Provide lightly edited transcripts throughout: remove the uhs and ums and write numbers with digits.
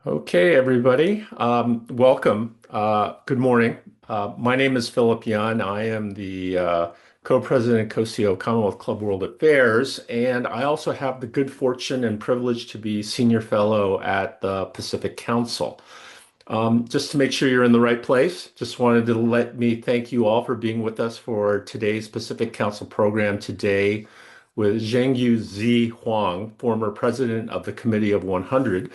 Okay, everybody. Welcome. Good morning. My name is Philip Yan. I am the co-president and co-CEO of Commonwealth Club World Affairs, and I also have the good fortune and privilege to be senior fellow at the Pacific Council. Just to make sure you're in the right place, just wanted to let me thank you all for being with us for today's Pacific Council program today with Zhengyu Huang, former president of the Committee of 100.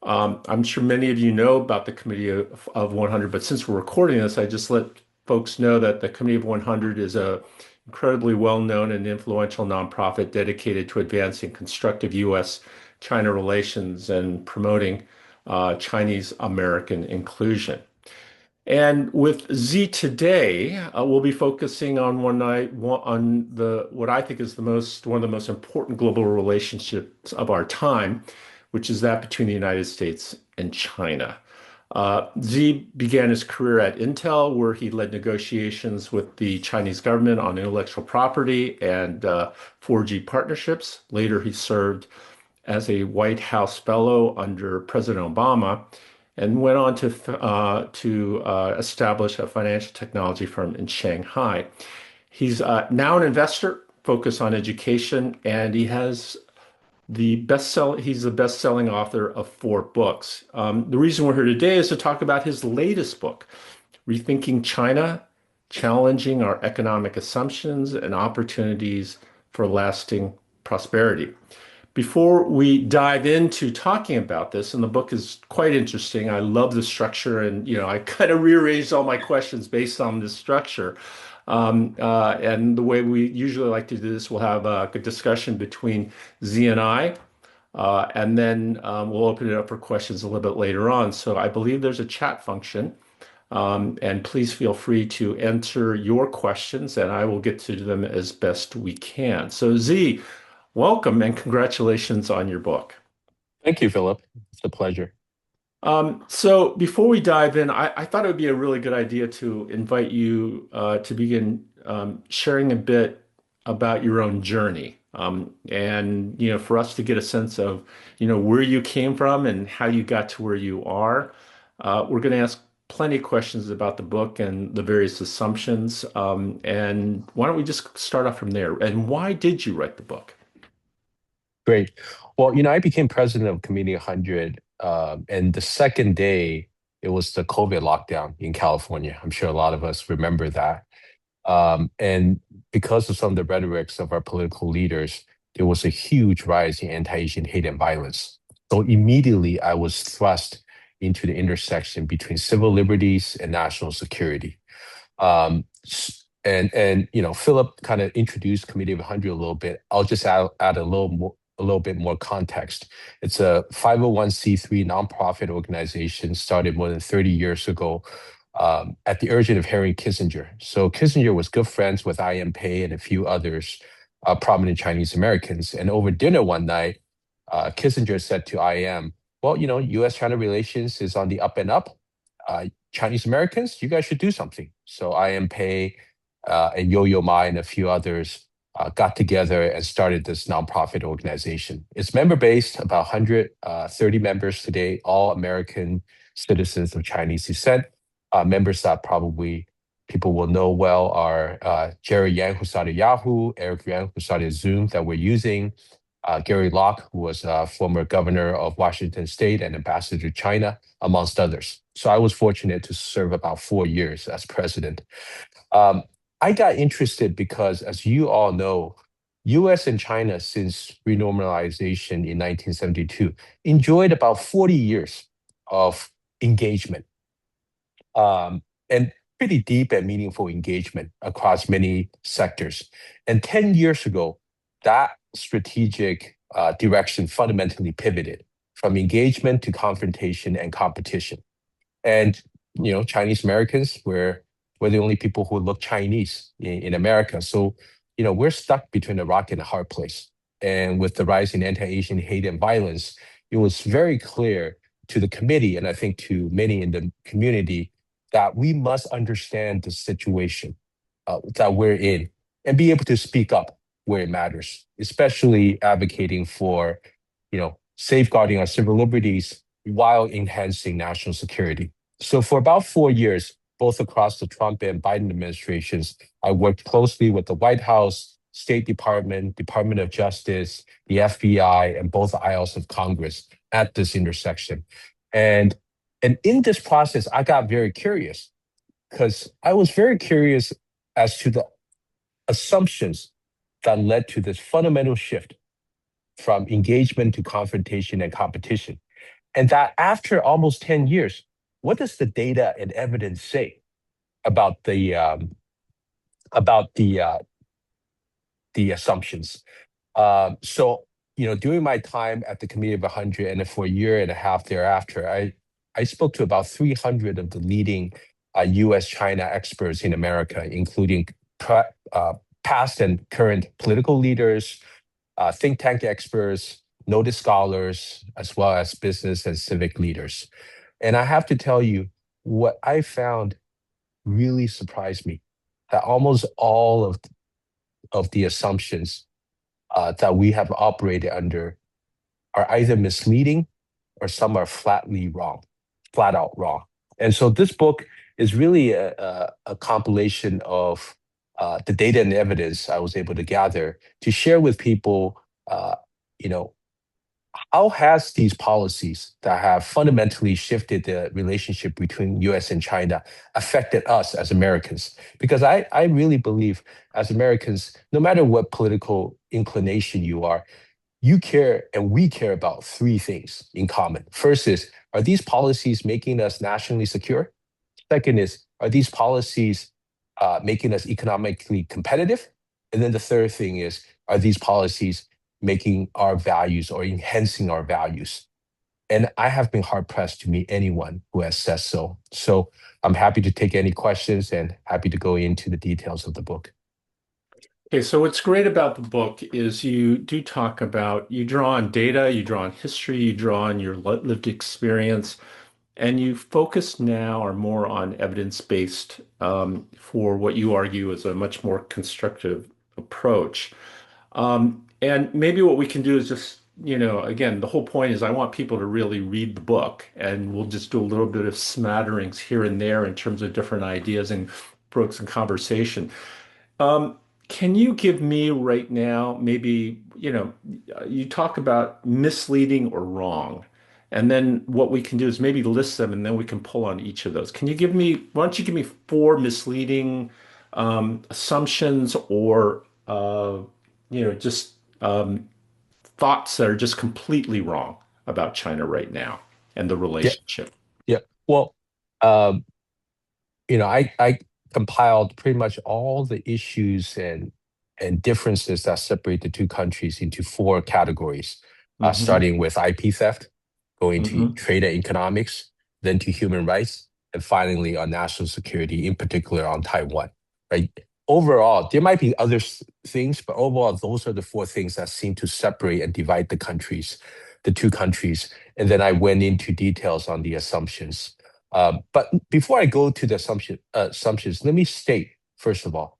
I'm sure many of you know about the Committee of 100, but since we're recording this, I just let folks know that the Committee of 100 is a incredibly well-known and influential nonprofit dedicated to advancing constructive U.S. China relations and promoting Chinese American inclusion. And with Z today, we'll be focusing on what I think is one of the most important global relationships of our time, which is that between the United States and China. Z began his career at Intel, where he led negotiations with the Chinese government on intellectual property and 4G partnerships. Later, he served as a White House fellow under President Obama and went on to establish a financial technology firm in Shanghai. He's now an investor focused on education, and he's the best-selling author of 4 books. The reason we're here today is to talk about his latest book, Rethinking China, Challenging Our Economic Assumptions and Opportunities for Lasting Prosperity. Before we dive into talking about this, and the book is quite interesting. I love the structure, and I kind of rearranged all my questions based on this structure. And the way we usually like to do this, we'll have a good discussion between Z and I, and then we'll open it up for questions a little bit later on. So I believe there's a chat function, and please feel free to enter your questions, and I will get to them as best we can. So Z, welcome and congratulations on your book. Thank you, Philip. It's a pleasure. So before we dive in, I thought it would be a really good idea to invite you to begin sharing a bit about your own journey. And for us to get a sense of, where you came from and how you got to where you are. We're going to ask plenty of questions about the book and the various assumptions. And why don't we just start off from there? And why did you write the book? Great. Well, I became president of Committee 100, and the second day, it was the COVID lockdown in California. I'm sure a lot of us remember that. And because of some of the rhetorics of our political leaders, there was a huge rise in anti-Asian hate and violence. So immediately, I was thrust into the intersection between civil liberties and national security. Philip kind of introduced Committee of 100 a little bit. I'll just add a little bit more context. It's a 501c3 nonprofit organization started more than 30 years ago at the urging of Henry Kissinger. So Kissinger was good friends with I.M. Pei and a few others, prominent Chinese Americans. And over dinner one night, Kissinger said to I.M., well, U.S. China relations is on the up and up. Chinese Americans, you guys should do something. So I.M. Pei and Yo-Yo Ma and a few others got together and started this nonprofit organization. It's member-based, about 130 members today, all American citizens of Chinese descent. Members that probably people will know well are Jerry Yang, who started Yahoo, Eric Yuan, who started Zoom that we're using, Gary Locke, who was a former governor of Washington State and ambassador to China, amongst others. So I was fortunate to serve about 4 years as president. I got interested because, as you all know, US and China, since renormalization in 1972, enjoyed about 40 years of engagement, and pretty deep and meaningful engagement across many sectors. And 10 years ago, that strategic direction fundamentally pivoted from engagement to confrontation and competition. And, Chinese Americans we're the only people who look Chinese in America. So, we're stuck between a rock and a hard place. And with the rise in anti-Asian hate and violence, it was very clear to the committee, and I think to many in the community, that we must understand the situation that we're in and be able to speak up where it matters, especially advocating for, safeguarding our civil liberties while enhancing national security. So for about 4 years, both across the Trump and Biden administrations, I worked closely with the White House, State Department, Department of Justice, the FBI, and both aisles of Congress at this intersection. And, and in this process, I got very curious because I was very curious as to the assumptions that led to this fundamental shift from engagement to confrontation and competition. And that after almost 10 years, what does the data and evidence say about the the assumptions? So, during my time at the Committee of 100 and then for a year and a half thereafter, I spoke to about 300 of the leading U.S. China experts in America, including past and current political leaders, think tank experts, noted scholars, as well as business and civic leaders. And I have to tell you, what I found really surprised me that almost all of the assumptions that we have operated under are either misleading or some are flatly wrong, flat out wrong. And so this book is really a compilation of the data and evidence I was able to gather to share with people, you know, how has these policies that have fundamentally shifted the relationship between US and China affected us as Americans? Because I really believe as Americans, no matter what political inclination you are, you care and we care about three things in common. First is, are these policies making us nationally secure? Second is, are these policies making us economically competitive? And then the third thing is, are these policies making our values or enhancing our values? And I have been hard pressed to meet anyone who has said so. So I'm happy to take any questions and happy to go into the details of the book. Okay, so what's great about the book is you do talk about, you draw on data, you draw on history, you draw on your lived experience, and you focus now or more on evidence-based for what you argue is a much more constructive approach. And maybe what we can do is just, again, the whole point is I want people to really read the book, and we'll just do a little bit of smatterings here and there in terms of different ideas and Brooks and conversation. Um, can you give me right now, maybe, you talk about misleading or wrong, and then what we can do is maybe list them and then we can pull on each of those. Why don't you give me four misleading assumptions or, just thoughts that are just completely wrong about China right now and the Yeah, relationship? yeah. Well, um, I compiled pretty much all the issues and differences that separate the two countries into four categories, Hmm. starting with IP theft, going to Hmm. trade and economics, then to human rights, and finally on national security, in particular on Taiwan. Right? Overall, there might be other things, but overall, those are the four things that seem to separate and divide the two countries. And then I went into details on the assumptions. But before I go to the assumptions, let me state, first of all,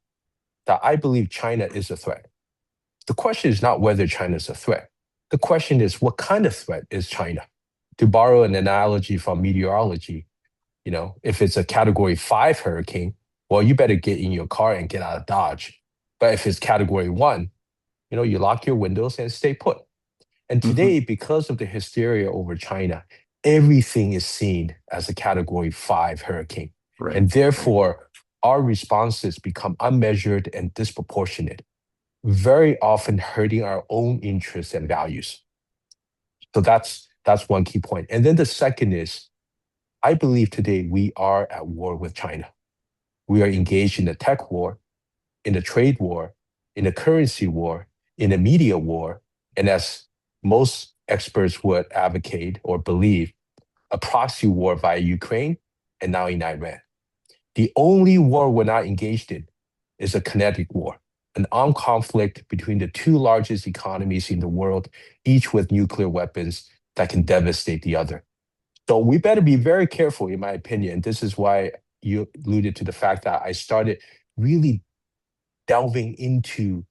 that I believe China is a threat. The question is not whether China is a threat. The question is, what kind of threat is China? To borrow an analogy from meteorology, if it's a category 5 hurricane, well, you better get in your car and get out of Dodge. But if it's category 1, you lock your windows and stay put. And Hmm. today, because of the hysteria over China, everything is seen as a category 5 hurricane. Right, And right. therefore, our responses become unmeasured and disproportionate, very often hurting our own interests and values. So that's one key point. And then the second is, I believe today we are at war with China. We are engaged in a tech war, in a trade war, in a currency war, in a media war, and as most experts would advocate or believe, a proxy war via Ukraine and now in Iran. The only war we're not engaged in is a kinetic war, an armed conflict between the two largest economies in the world, each with nuclear weapons that can devastate the other. So we better be very careful, in my opinion. This is why you alluded to the fact that I started really delving into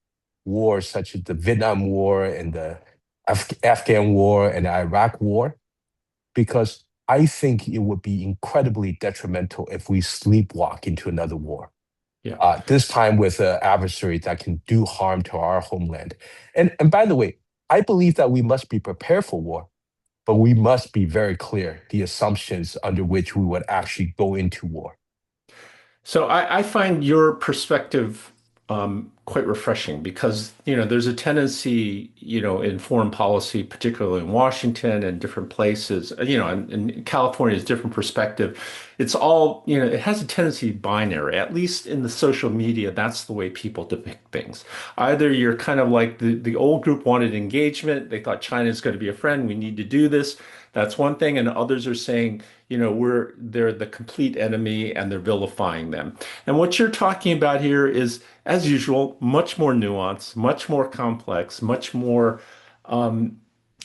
wars such as the Vietnam War and the Afghan War and the Iraq War, because I think it would be incredibly detrimental if we sleepwalk into another war. Yeah. This time with an adversary that can do harm to our homeland. And by the way, I believe that we must be prepared for war, but we must be very clear the assumptions under which we would actually go into war. So I find your perspective quite refreshing because, there's a tendency, in foreign policy, particularly in Washington and different places, and California's different perspective. It's all, it has a tendency to be binary, at least in the social media. That's the way people depict things. Either you're kind of like the old group wanted engagement. They thought China is going to be a friend. We need to do this. That's one thing. And others are saying, they're the complete enemy and they're vilifying them. And what you're talking about here is, as usual, much more nuanced, much more complex, much more um,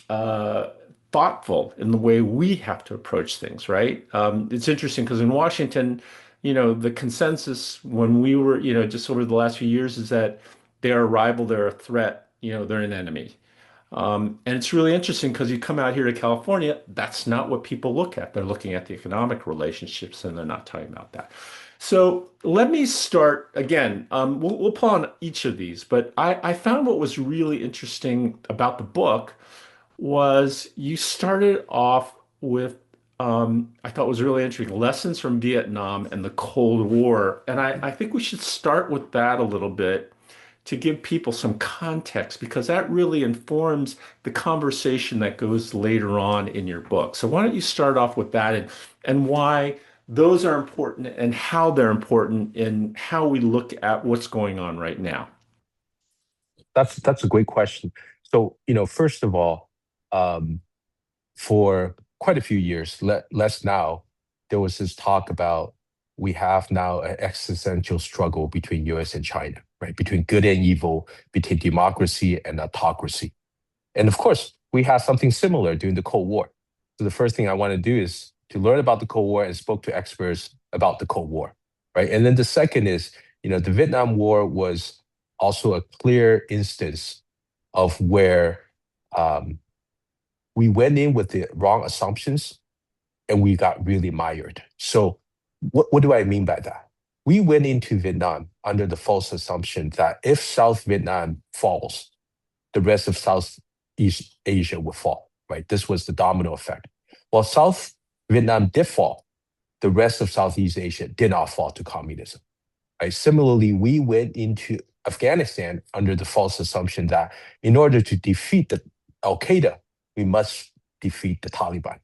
uh, thoughtful in the way we have to approach things, right? It's interesting because in Washington, the consensus when we were, just over the last few years is that they're a rival, they're a threat, they're an enemy. And it's really interesting because you come out here to California, that's not what people look at. They're looking at the economic relationships and they're not talking about that. So let me start again. We'll pull on each of these, but I found what was really interesting about the book was you started off with, I thought was really interesting, lessons from Vietnam and the Cold War. And I think we should start with that a little bit to give people some context because that really informs the conversation that goes later on in your book. So why don't you start off with that and why those are important and how they're important in how we look at what's going on right now. That's a great question. So, first of all, um, for quite a few years, less now, there was this talk about we have now an existential struggle between US and China, right? Between good and evil, between democracy and autocracy. And of course, we had something similar during the Cold War. So the first thing I want to do is to learn about the Cold War and spoke to experts about the Cold War, right? And then the second is, the Vietnam War was also a clear instance of where um, we went in with the wrong assumptions and we got really mired. So, what do I mean by that? We went into Vietnam under the false assumption that if South Vietnam falls, the rest of Southeast Asia will fall, right? This was the domino effect. While South Vietnam did fall, the rest of Southeast Asia did not fall to communism, right? Similarly, we went into Afghanistan under the false assumption that in order to defeat the Al Qaeda, we must defeat the Taliban.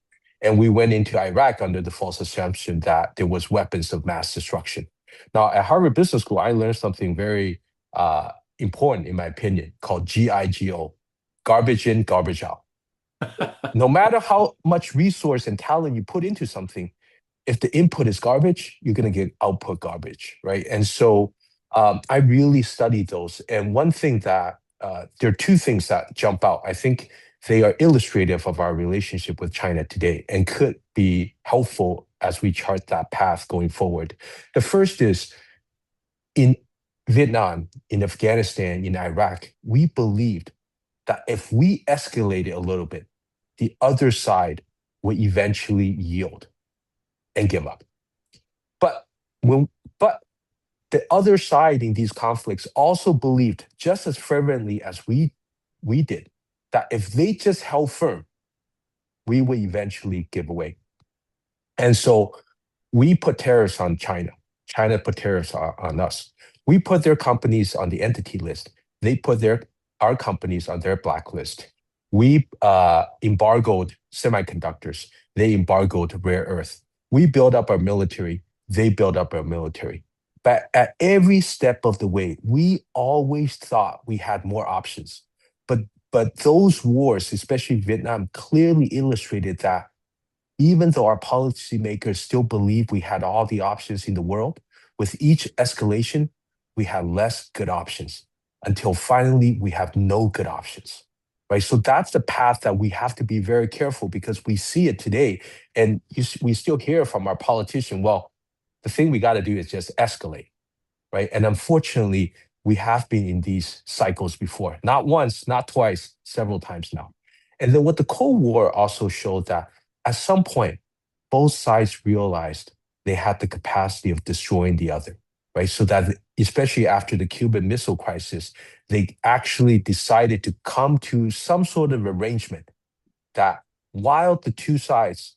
And we went into Iraq under the false assumption that there was weapons of mass destruction. Now, at Harvard Business School, I learned something very important, in my opinion, called GIGO, garbage in, garbage out. No matter how much resource and talent you put into something, if the input is garbage, you're going to get output garbage, right? And so I really studied those. And one thing that there are two things that jump out. I think they are illustrative of our relationship with China today and could be helpful as we chart that path going forward. The first is in Vietnam, in Afghanistan, in Iraq, we believed that if we escalated a little bit, the other side would eventually yield and give up. But but the other side in these conflicts also believed just as fervently as we did that if they just held firm, we would eventually give away. And so we put tariffs on China. China put tariffs on us. We put their companies on the entity list. They put our companies on their blacklist. We embargoed semiconductors. They embargoed rare earth. We built up our military. They built up our military. But at every step of the way, we always thought we had more options. But those wars, especially Vietnam, clearly illustrated that even though our policymakers still believe we had all the options in the world, with each escalation, we had less good options until finally we have no good options. Right. So that's the path that we have to be very careful because we see it today. And we still hear from our politician, well, the thing we got to do is just escalate. Right. And unfortunately, we have been in these cycles before, not once, not twice, several times now. And then what the Cold War also showed that At some point, both sides realized they had the capacity of destroying the other, right? So that, especially after the Cuban Missile Crisis, they actually decided to come to some sort of arrangement that while the two sides,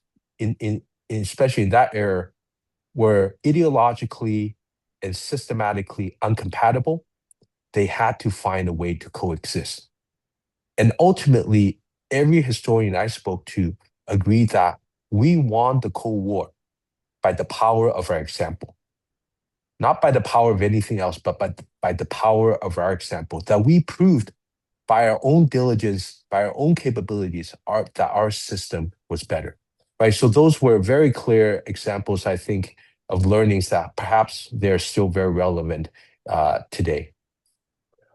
especially in that era, were ideologically and systematically uncompatible, they had to find a way to coexist. And ultimately, every historian I spoke to agreed that we won the Cold War by the power of our example, not by the power of anything else, but by the power of our example, that we proved by our own diligence, by our own capabilities, that our system was better, right? So those were very clear examples, I think, of learnings that perhaps they're still very relevant today.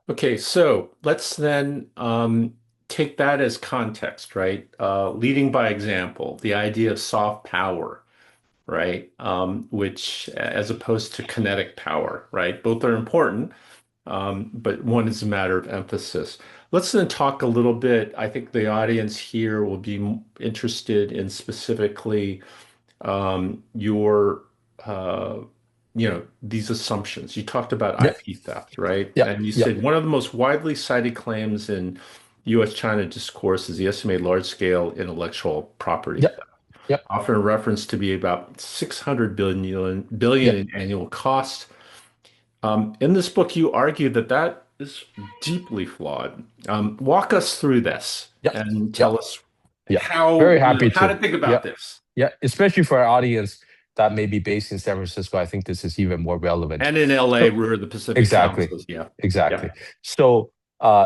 Okay, so let's then take that as context, right? Leading by example, the idea of soft power, right? Which, as opposed to kinetic power, right? Both are important, but one is a matter of emphasis. Let's then talk a little bit. I think the audience here will be interested in specifically your these assumptions. You talked about Yep, IP theft, right? yep, And you yep, said one of the most widely cited claims in U.S. China discourse is the estimated large-scale intellectual property yep, theft, yep, often referenced to be about 600 billion yep, in annual cost. In this book, you argue that that is deeply flawed. Walk us through this yep, and yep, tell us yep. Very happy how to to. think about Yep, this. yeah. Especially for our audience that may be based in San Francisco, I think this is even more relevant. And in LA, So we're the Pacific exactly. Councils. Yeah. Yeah. Exactly. So,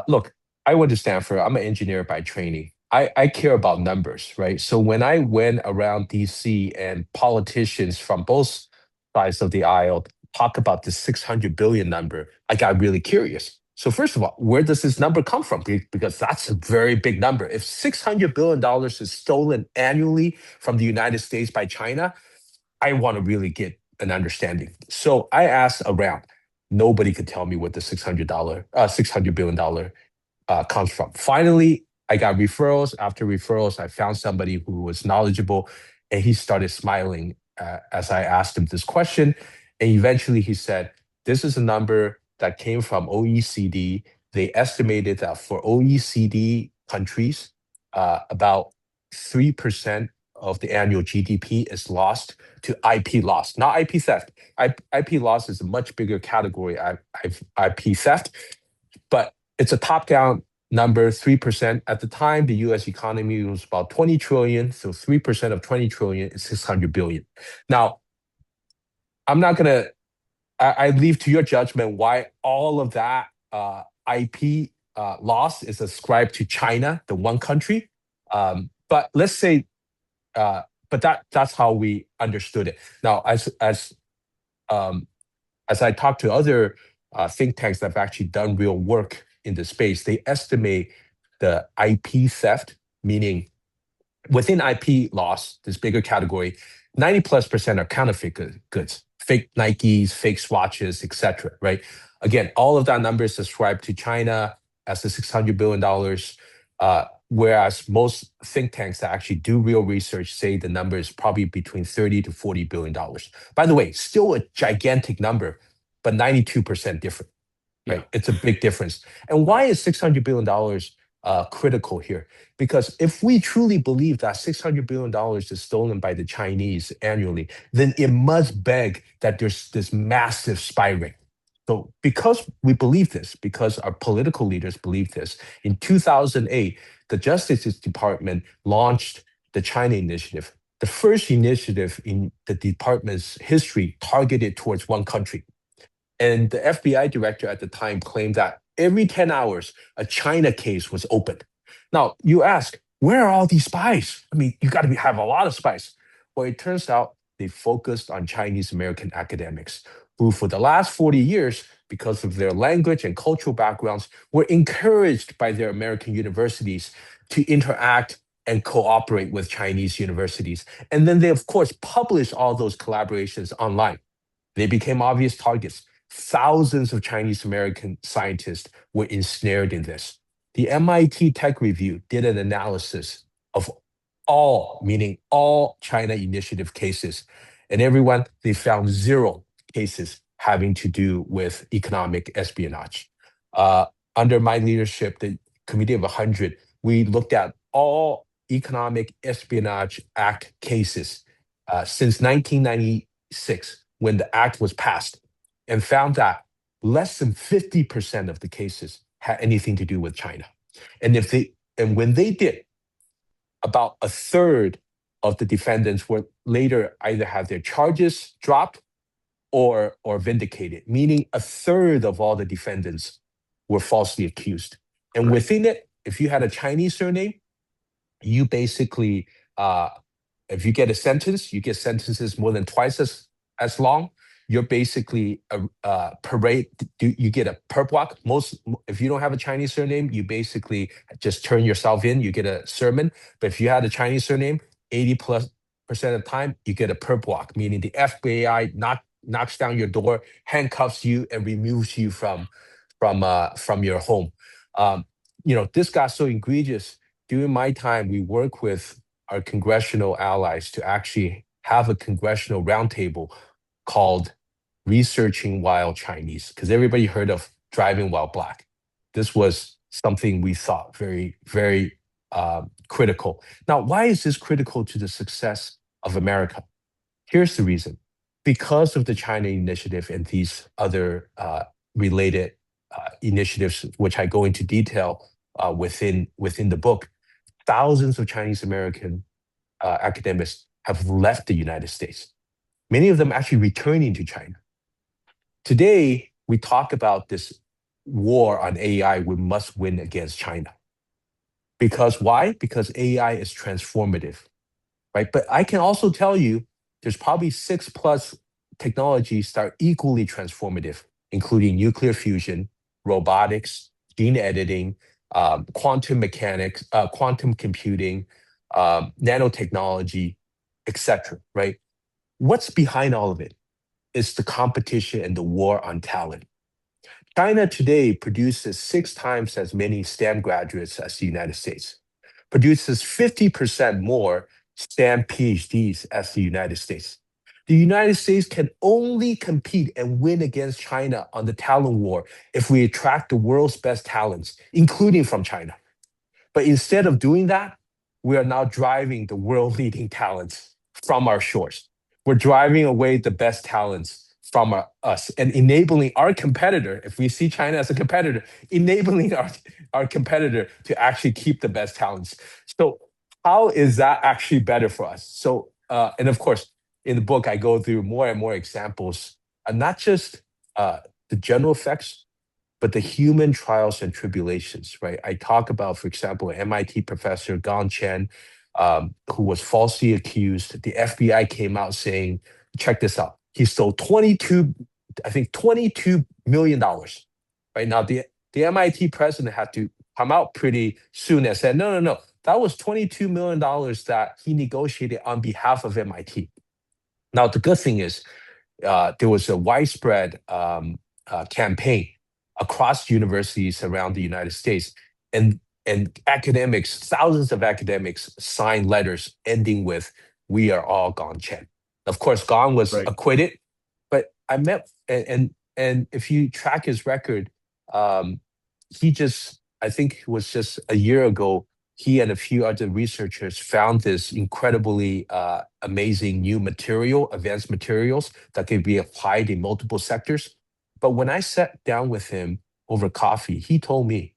look, I went to Stanford. I'm an engineer by training. I care about numbers, right? So when I went around DC and politicians from both sides of the aisle talk about the 600 billion number, I got really curious. So first of all, where does this number come from? Because that's a very big number. If $600 billion is stolen annually from the United States by China, I want to really get an understanding. So I asked around. Nobody could tell me what the $600 billion comes from. Finally, I got referrals. After referrals, I found somebody who was knowledgeable, and he started smiling as I asked him this question. And eventually, he said, "This is a number that came from OECD. They estimated that for OECD countries, about 3% of the annual GDP is lost to IP loss, not IP theft. IP loss is a much bigger category, IP theft, but it's a top-down number, 3%. At the time, the US economy was about 20 trillion, so 3% of 20 trillion is 600 billion. Now, I'm not going to, I leave to your judgment why all of that IP loss is ascribed to China, the one country. But let's say but that's how we understood it. Now, um, as I talk to other think tanks that have actually done real work in the space, they estimate the IP theft, meaning within IP loss, this bigger category, 90+% are counterfeit goods, fake Nikes, fake swatches, etc. Right? Again, all of that number is ascribed to China as the $600 billion. Whereas most think tanks that actually do real research say the number is probably between 30 to $40 billion. By the way, still a gigantic number, but 92% different, Yeah. right? It's a big difference. And why is $600 billion critical here? Because if we truly believe that $600 billion is stolen by the Chinese annually, then it must beg that there's this massive spy ring. So because we believe this, because our political leaders believe this, in 2008, the Justice Department launched the China Initiative, the first initiative in the department's history targeted towards one country. And the FBI director at the time claimed that every 10 hours, a China case was opened. Now, you ask, where are all these spies? I mean, you got to have a lot of spies. Well, it turns out they focused on Chinese American academics who, for the last 40 years, because of their language and cultural backgrounds, were encouraged by their American universities to interact and cooperate with Chinese universities. And then they, of course, published all those collaborations online. They became obvious targets. Thousands of Chinese American scientists were ensnared in this. The MIT Tech Review did an analysis of all, meaning all China initiative cases. And everyone, they found zero cases having to do with economic espionage. Uh, Under my leadership, the Committee of 100, we looked at all Economic Espionage Act cases since 1996, when the act was passed, and found that less than 50% of the cases had anything to do with China. And when they did, about a third of the defendants were later either have their charges dropped or vindicated, meaning a third of all the defendants were falsely accused. And Right. within it, if you had a Chinese surname, you basically, uh, if you get a sentence, you get sentences more than twice as long. You're basically a parade. You get a perp walk. Most, if you don't have a Chinese surname, you basically just turn yourself in. You get a sermon. But if you had a Chinese surname, 80+% of the time, you get a perp walk, meaning the FBI knocks down your door, handcuffs you, and removes you from your home. Um, this got so egregious. During my time, we work with our congressional allies to actually have a congressional roundtable called Researching Wild Chinese, because everybody heard of Driving While Black. This was something we thought very, very critical. Now, why is this critical to the success of America? Here's the reason. Because of the China Initiative and these other related initiatives, which I go into detail within the book, thousands of Chinese American academics have left the United States. Many of them actually returning to China. Today, we talk about this war on AI we must win against China. Because why? Because AI is transformative, right? But I can also tell you there's probably 6+ technologies that are equally transformative, including nuclear fusion, robotics, gene editing, quantum mechanics, quantum computing, nanotechnology, etc. Right? What's behind all of it is the competition and the war on talent. China today produces 6 times as many STEM graduates as the United States, produces 50% more STEM PhDs as the United States. The United States can only compete and win against China on the talent war if we attract the world's best talents, including from China. But instead of doing that, we are now driving the world leading talents from our shores. We're driving away the best talents from us and enabling our competitor, if we see China as a competitor, enabling our competitor to actually keep the best talents. So, how is that actually better for us? So, and of course, in the book, I go through more and more examples, not just the general effects, but the human trials and tribulations, right? I talk about, for example, MIT professor Gong Chen, who was falsely accused. The FBI came out saying, check this out. He stole 22, I think $22 million. Right now, the MIT president had to come out pretty soon and said, no, no, no. That was $22 million that he negotiated on behalf of MIT. Now, the good thing is there was a widespread campaign across universities around the United States, and academics, thousands of academics signed letters ending with "We are all Gong Chen." Of course, Gong was Right. acquitted, but I met and if you track his record, um, he just I think it was just a year ago. He and a few other researchers found this incredibly amazing new material, advanced materials that can be applied in multiple sectors. But when I sat down with him over coffee, he told me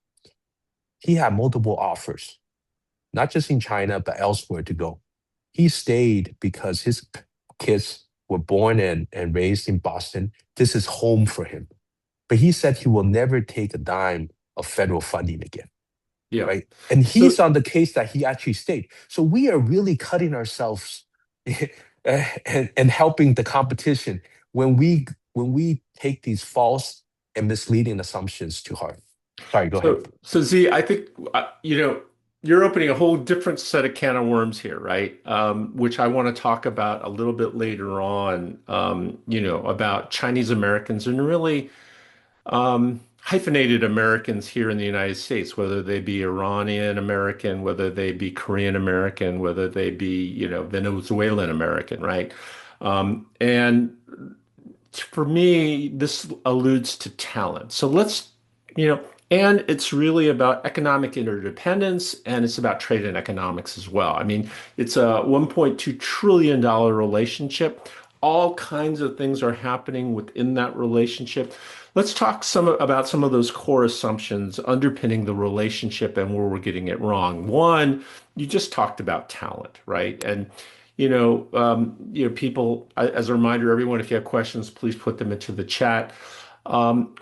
he had multiple offers, not just in China, but elsewhere to go. He stayed because his kids were born and raised in Boston. This is home for him. But he said he will never take a dime of federal funding again, Yeah. right? And he's So on the case that he actually stayed. So we are really cutting ourselves and helping the competition when we take these false and misleading assumptions to heart. Sorry, go ahead. so Z, I think you're opening a whole different set of can of worms here, right? Which I want to talk about a little bit later on. About Chinese Americans and really hyphenated Americans here in the United States, whether they be Iranian American, whether they be Korean American, whether they be, Venezuelan American, right? And for me, this alludes to talent. So you know, and it's really about economic interdependence and it's about trade and economics as well. I mean, it's a $1.2 trillion relationship. All kinds of things are happening within that relationship. Let's talk about some of those core assumptions underpinning the relationship and where we're getting it wrong. One, you just talked about talent, right? And people, as a reminder, everyone, if you have questions, please put them into the chat. Um,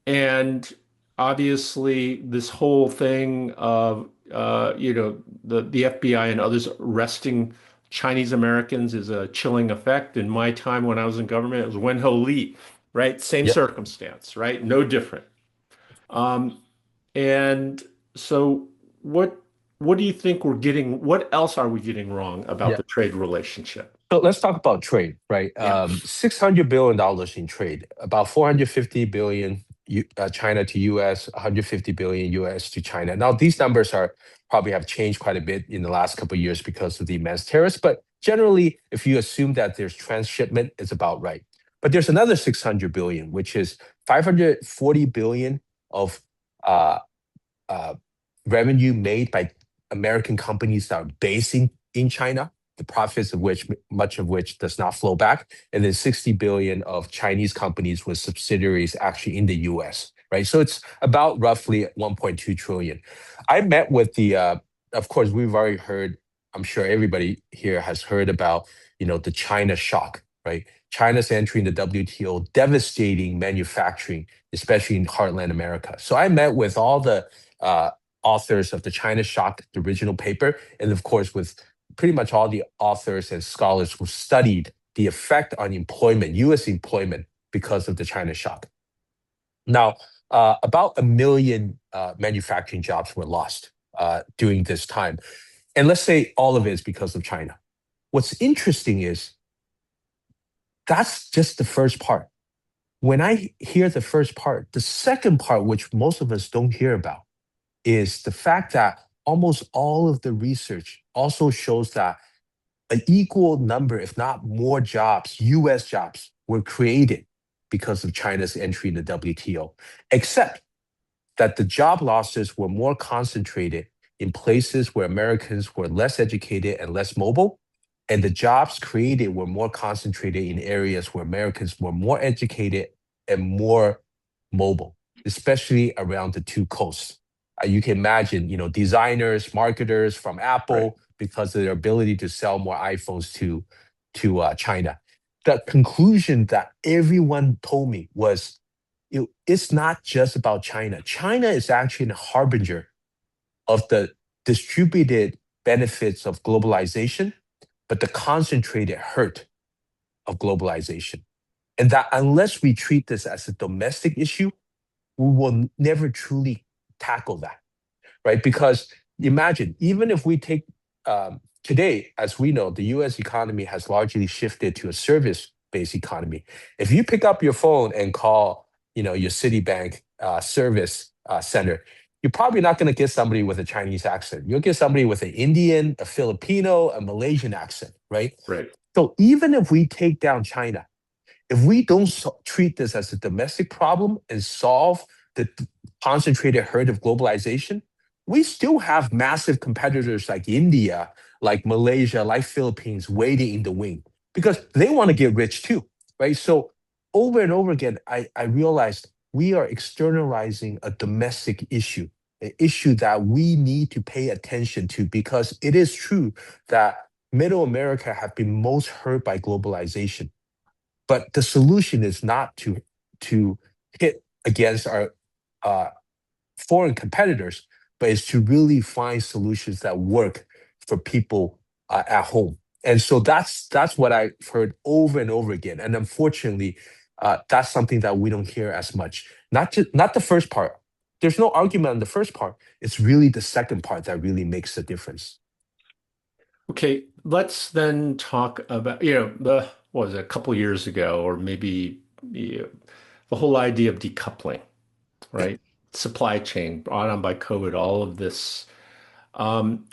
and obviously, this whole thing of, the FBI and others arresting Chinese Americans is a chilling effect. In my time when I was in government, it was Wen Ho Lee, right? Same Yep. circumstance, right? No different. Um, and so what what do you think we're getting? What else are we getting wrong about Yeah. the trade relationship? So let's talk about trade, right? Yeah, $600 billion in trade, about 450 billion China to US, 150 billion US to China. Now, these numbers are probably have changed quite a bit in the last couple of years because of the immense tariffs, but generally, if you assume that there's transshipment, it's about right. But there's another 600 billion, which is 540 billion of uh, uh, revenue made by American companies that are based in China, the profits of which, much of which does not flow back, and then 60 billion of Chinese companies with subsidiaries actually in the US, right? So it's about roughly 1.2 trillion. I met with of course, we've already heard, I'm sure everybody here has heard about, the China shock, right? China's entry in the WTO, devastating manufacturing, especially in heartland America. So I met with all the uh, authors of the China Shock, the original paper, and of course with pretty much all the authors and scholars who studied the effect on employment, U.S. employment, because of the China Shock. Now, about 1 million manufacturing jobs were lost during this time. And let's say all of it is because of China. What's interesting is that's just the first part. When I hear the first part, the second part, which most of us don't hear about, is the fact that almost all of the research also shows that an equal number, if not more jobs, US jobs, were created because of China's entry in the WTO, except that the job losses were more concentrated in places where Americans were less educated and less mobile, and the jobs created were more concentrated in areas where Americans were more educated and more mobile, especially around the two coasts. You can imagine, designers, marketers from right. Apple, because of their ability to sell more iPhones to China. The conclusion that everyone told me was, it's not just about China. China is actually a harbinger of the distributed benefits of globalization, but the concentrated hurt of globalization. And that unless we treat this as a domestic issue, we will never truly tackle that, right? Because imagine, even if we take today, as we know, the US economy has largely shifted to a service-based economy. If you pick up your phone and call, your Citibank service center, you're probably not going to get somebody with a Chinese accent. You'll get somebody with an Indian, a Filipino, a Malaysian accent, right? Right. So even if we take down China, if we don't treat this as a domestic problem and solve the concentrated hurt of globalization, we still have massive competitors like India, like Malaysia, like Philippines waiting in the wing because they want to get rich too, right? So over and over again, I realized we are externalizing a domestic issue, an issue that we need to pay attention to because it is true that Middle America have been most hurt by globalization. But the solution is not to hit against our uh, foreign competitors, but is to really find solutions that work for people at home. And so that's what I've heard over and over again. And unfortunately, that's something that we don't hear as much. Not the first part. There's no argument on the first part. It's really the second part that really makes the difference. Okay, let's then talk about, what was it, a couple years ago, or maybe the whole idea of decoupling. right? Supply chain brought on by COVID, all of this.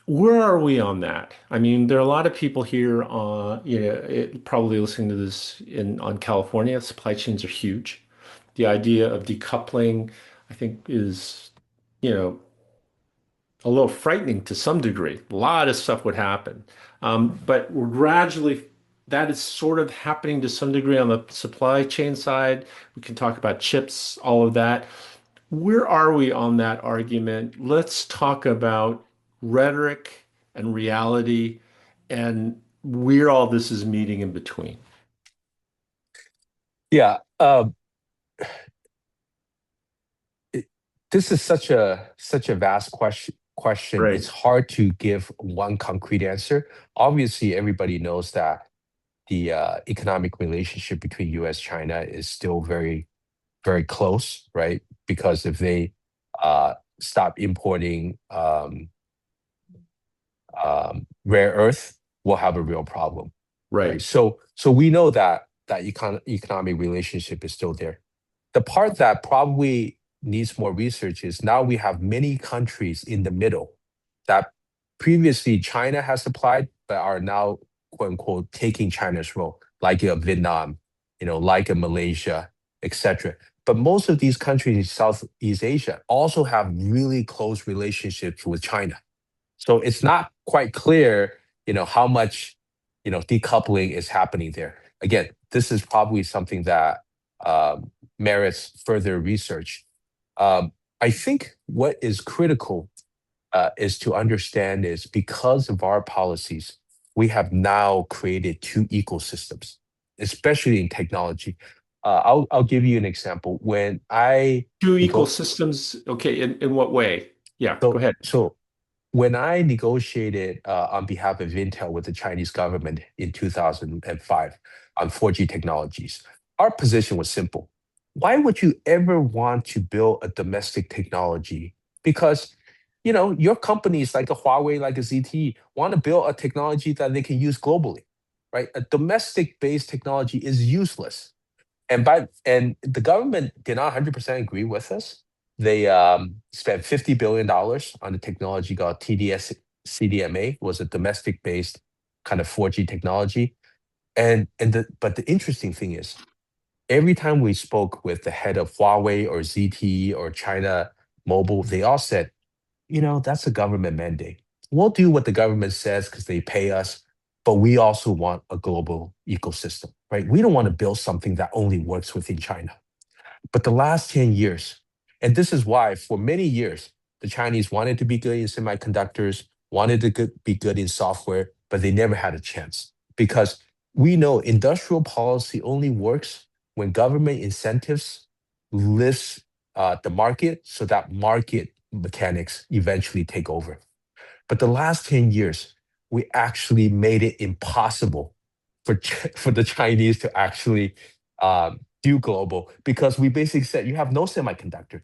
Where are we on that? I mean, there are a lot of people here, probably listening to this in on California. Supply chains are huge. The idea of decoupling, I think, is, you know, a little frightening to some degree. A lot of stuff would happen. But we're gradually, that is sort of happening to some degree on the supply chain side. We can talk about chips, all of that. Where are we on that argument? Let's talk about rhetoric and reality and where all this is meeting in between. Yeah, it, this is such a vast question. Right, It's hard to give one concrete answer. Obviously, everybody knows that the economic relationship between U.S. China is still very close, right? Because if they stop importing rare earth, we'll have a real problem, right? right, So we know that economic relationship is still there. The part that probably needs more research is now we have many countries in the middle that previously China has supplied, but are now quote unquote taking China's role, like a Vietnam, like a Malaysia, etc. But most of these countries in Southeast Asia also have really close relationships with China. So it's not quite clear, how much, decoupling is happening there. Again, this is probably something that merits further research. I think what is critical is to understand is because of our policies, we have now created two ecosystems, especially in technology. I'll give you an example. When I two nego- ecosystems. Okay, in what way? Yeah, go so ahead. so when I negotiated on behalf of Intel with the Chinese government in 2005 on 4G technologies, our position was simple. Why would you ever want to build a domestic technology? Because your companies like a Huawei, like a ZTE, want to build a technology that they can use globally, right? A domestic-based technology is useless. And the government did not 100% agree with us. They spent $50 billion on the technology called TDS CDMA, was a domestic-based kind of 4G technology. But the interesting thing is, every time we spoke with the head of Huawei or ZTE or China Mobile, they all said, that's a government mandate. We'll do what the government says because they pay us, but we also want a global ecosystem, right? We don't want to build something that only works within China. But the last 10 years, and this is why for many years, the Chinese wanted to be good in semiconductors, wanted to be good in software, but they never had a chance because we know industrial policy only works when government incentives lifts the market so that market mechanics eventually take over. But the last 10 years, we actually made it impossible for, for the Chinese to actually do global because we basically said you have no semiconductor.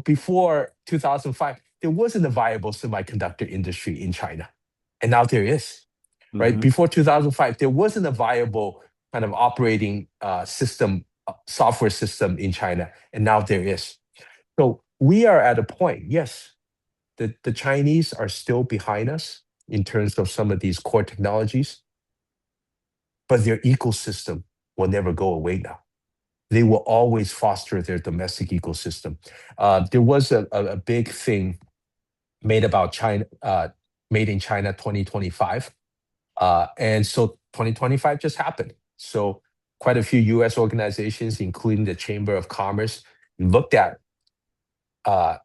Before 2005, there wasn't a viable semiconductor industry in China. And now there is, right? Mhm. Before 2005, there wasn't a viable kind of operating system, software system in China. And now there is. So we are at a point, yes, the Chinese are still behind us in terms of some of these core technologies, but their ecosystem will never go away now. They will always foster their domestic ecosystem. There was a big thing made about China, made in China 2025. And so 2025 just happened. So quite a few US organizations, including the Chamber of Commerce, looked at uh,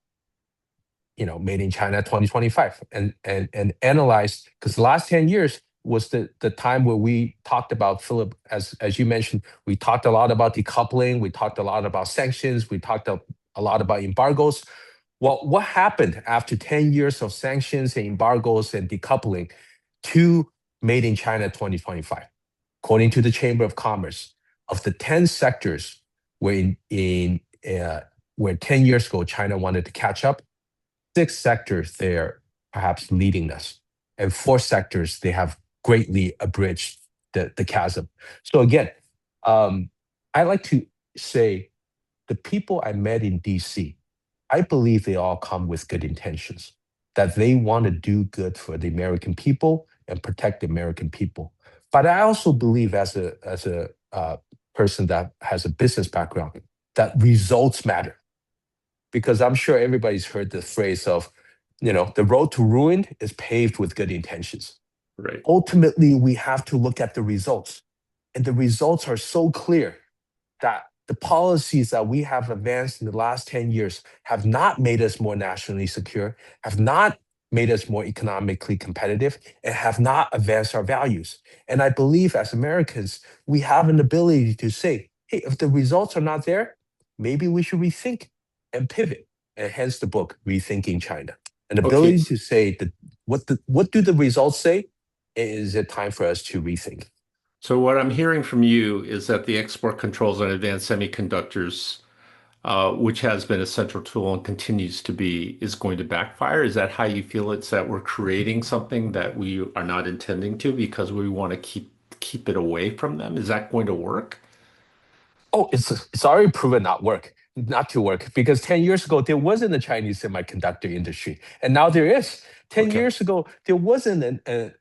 made in China 2025 and analyzed because the last 10 years was the time where we talked about as you mentioned, we talked a lot about decoupling, we talked a lot about sanctions, we talked a lot about embargoes. Well, what happened after 10 years of sanctions and embargoes and decoupling to made in China 2025? According to the Chamber of Commerce, of the 10 sectors where 10 years ago China wanted to catch up, 6 sectors they're perhaps leading us, and 4 sectors they have greatly abridged the chasm. So again, I like to say the people I met in DC, I believe they all come with good intentions, that they want to do good for the American people and protect the American people. But I also believe, as a person that has a business background, that results matter, because I'm sure everybody's heard the phrase of, the road to ruin is paved with good intentions. Right. Ultimately, we have to look at the results. And the results are so clear that the policies that we have advanced in the last 10 years have not made us more nationally secure, have not made us more economically competitive, and have not advanced our values. And I believe as Americans, we have an ability to say, hey, if the results are not there, maybe we should rethink and pivot. And hence the book, Rethinking China. An Okay. ability to say that what do the results say? Is it time for us to rethink? So what I'm hearing from you is that the export controls on advanced semiconductors, which has been a central tool and continues to be, is going to backfire. Is that how you feel? It's that we're creating something that we are not intending to because we want to keep it away from them? Is that going to work? Oh, it's already proven not to work, because 10 years ago there wasn't a Chinese semiconductor industry, and now there is. 10 Okay. years ago there wasn't a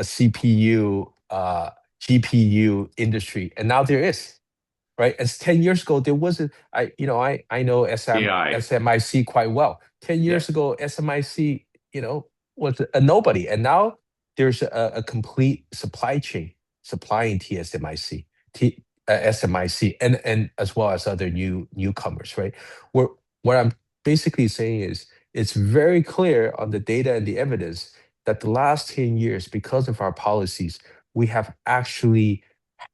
CPU, GPU industry, and now there is, right? As 10 years ago, there wasn't, I know AI. SMIC quite well. 10 Yeah. years ago, SMIC, was a nobody. And now there's a complete supply chain supplying TSMIC, SMIC, and as well as other newcomers, right? Where, what I'm basically saying is it's very clear on the data and the evidence that the last 10 years, because of our policies, we have actually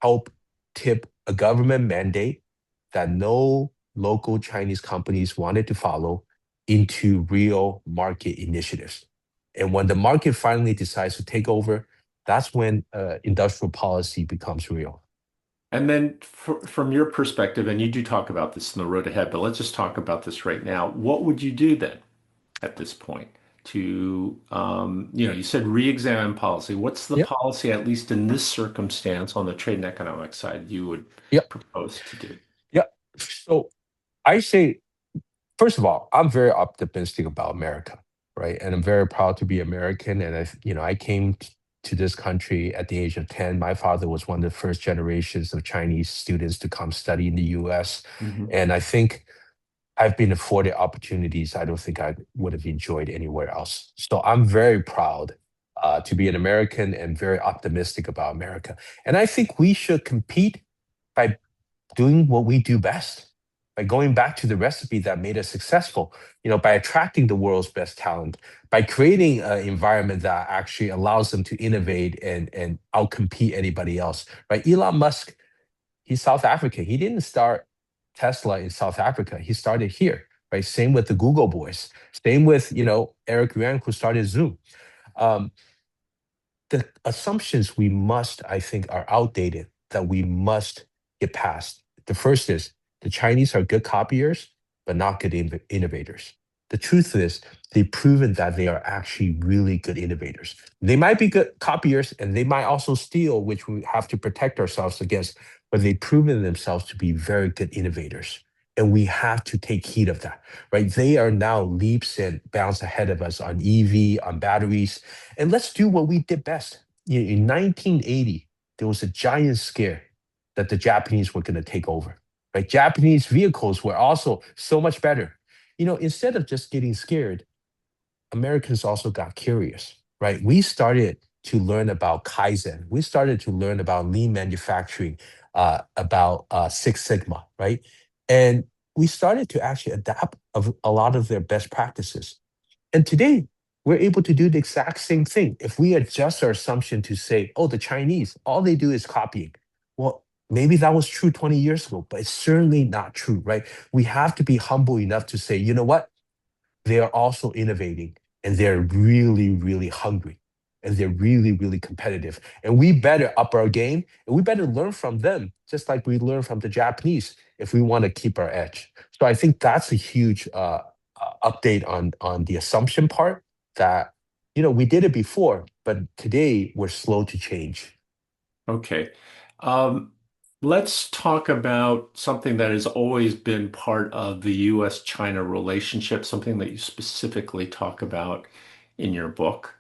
helped tip a government mandate that no local Chinese companies wanted to follow into real market initiatives. And when the market finally decides to take over, that's when industrial policy becomes real. And then from your perspective, and you do talk about this in the road ahead, but let's just talk about this right now. What would you do then at this point to, you said re-examine policy. What's the Yep. policy, at least in this circumstance, on the trade and economic side, you would Yep. propose to do? Yep. So I say, first of all, I'm very optimistic about America, right? And I'm very proud to be American. And I came to this country at the age of 10. My father was one of the first generations of Chinese students to come study in the U.S. Hmm. And I think I've been afforded opportunities I don't think I would have enjoyed anywhere else. So I'm very proud to be an American and very optimistic about America. And I think we should compete by doing what we do best, by going back to the recipe that made us successful, by attracting the world's best talent, by creating an environment that actually allows them to innovate and outcompete anybody else, right? Elon Musk, he's South African. He didn't start Tesla in South Africa. He started here, right? Same with the Google boys. Same with, Eric Yuan, who started Zoom. Um, the assumptions we must, I think, are outdated that we must get past. The first is the Chinese are good copiers, but not good innovators. The truth is, they've proven that they are actually really good innovators. They might be good copiers and they might also steal, which we have to protect ourselves against, but they've proven themselves to be very good innovators. And we have to take heed of that, right? They are now leaps and bounds ahead of us on EV, on batteries, and let's do what we did best. In 1980, there was a giant scare that the Japanese were going to take over. Right? Japanese vehicles were also so much better. Instead of just getting scared, Americans also got curious, right? We started to learn about Kaizen. We started to learn about lean manufacturing, about Six Sigma, right? And we started to actually adapt a lot of their best practices. And today, we're able to do the exact same thing. If we adjust our assumption to say, oh, the Chinese, all they do is copying. Well, maybe that was true 20 years ago, but it's certainly not true, right? We have to be humble enough to say, you know what? They are also innovating and they're really, really hungry and they're really, really competitive. And we better up our game and we better learn from them, just like we learn from the Japanese if we want to keep our edge. So I think that's a huge update on the assumption part that, we did it before, but today we're slow to change. Okay. Um, Let's talk about something that has always been part of the U.S. China relationship, something that you specifically talk about in your book.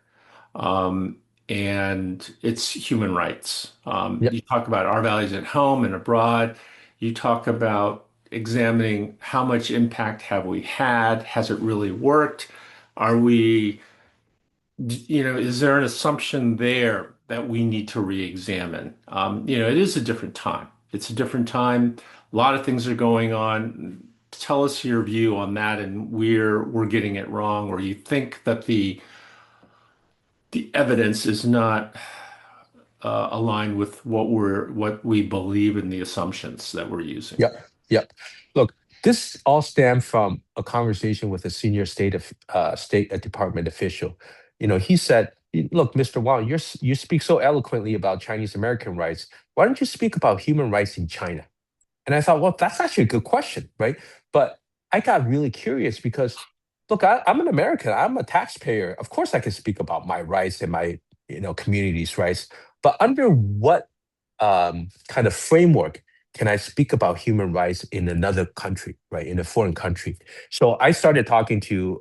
Um, and it's human rights. You Yep. talk about our values at home and abroad. You talk about examining how much impact have we had? Has it really worked? Are we is there an assumption there that we need to re-examine? It is a different time. It's a different time. A lot of things are going on. Tell us your view on that and where we're getting it wrong, or you think that the evidence is not aligned with what we believe in the assumptions that we're using. Yep. Yep. Look, this all stemmed from a conversation with a senior state department official. He said, "Look, Mr. Wang, you speak so eloquently about Chinese American rights. Why don't you speak about human rights in China?" And I thought, well, that's actually a good question, right? But I got really curious because, look, I'm an American. I'm a taxpayer. Of course, I can speak about my rights and my, community's rights. But under what kind of framework can I speak about human rights in another country, right? In a foreign country. So I started talking to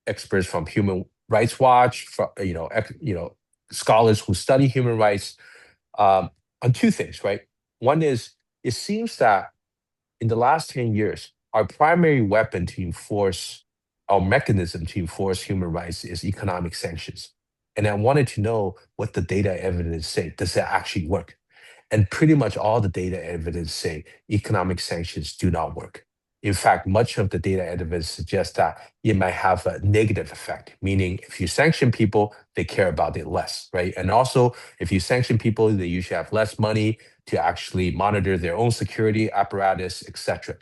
experts from Human Rights Watch, from, scholars who study human rights um, on two things, right? One is it seems that in the last 10 years, our primary weapon to enforce, our mechanism to enforce human rights is economic sanctions. And I wanted to know what the data evidence say. Does that actually work? And pretty much all the data evidence say economic sanctions do not work. In fact, much of the data evidence suggests that it might have a negative effect, meaning if you sanction people, they care about it less, right? And also, if you sanction people, they usually have less money to actually monitor their own security apparatus, etc.